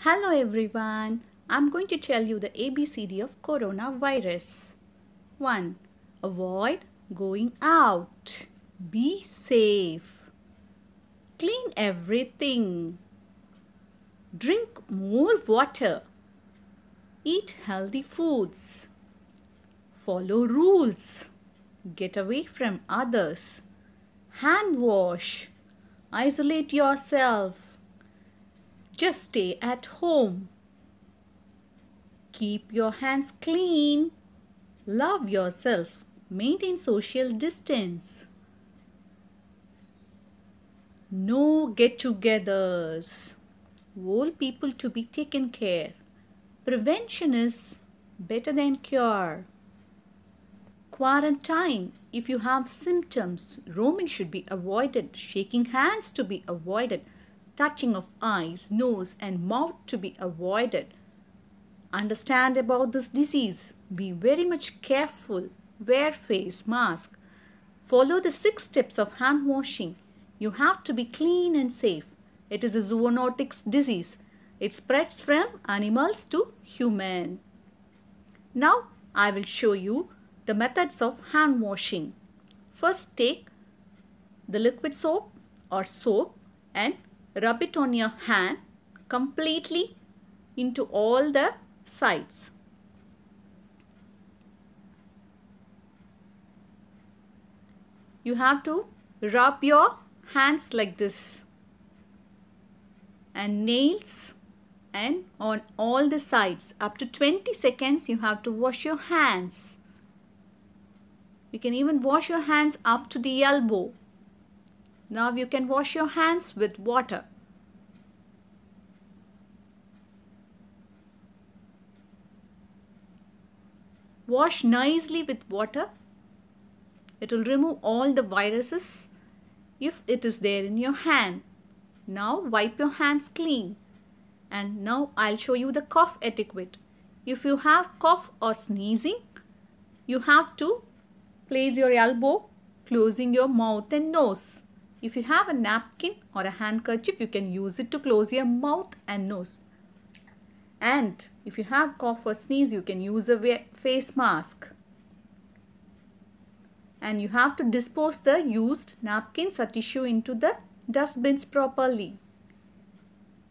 Hello everyone. I'm going to tell you the ABCD of coronavirus. 1. Avoid going out. Be safe. Clean everything. Drink more water. Eat healthy foods. Follow rules. Get away from others. Hand wash. Isolate yourself. Just stay at home. Keep your hands clean. Love yourself. Maintain social distance. No get-togethers. Old people to be taken care. Prevention is better than cure. Quarantine. If you have symptoms, roaming should be avoided. Shaking hands to be avoided. Touching of eyes, nose and mouth to be avoided. Understand about this disease. Be very much careful. Wear face mask. Follow the 6 steps of hand washing. You have to be clean and safe. It is a zoonotic disease. It spreads from animals to human. Now I will show you the methods of hand washing. First, take the liquid soap or soap and rub it on your hand completely into all the sides. You have to rub your hands like this and nails and on all the sides. Up to 20 seconds you have to wash your hands. You can even wash your hands up to the elbow. Now you can wash your hands with water. Wash nicely with water. It will remove all the viruses if it is there in your hand. Now wipe your hands clean. And now I'll show you the cough etiquette. If you have cough or sneezing, you have to place your elbow closing your mouth and nose. If you have a napkin or a handkerchief, you can use it to close your mouth and nose. And if you have cough or sneeze, you can use a face mask. And you have to dispose the used napkins or tissue into the dustbins properly.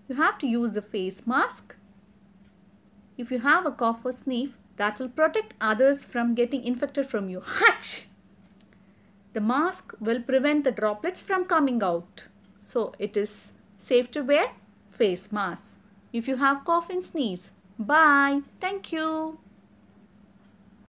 You have to use the face mask. If you have a cough or sneeze, that will protect others from getting infected from you. Hatch! The mask will prevent the droplets from coming out. So it is safe to wear face mask if you have cough and sneeze. Bye. Thank you.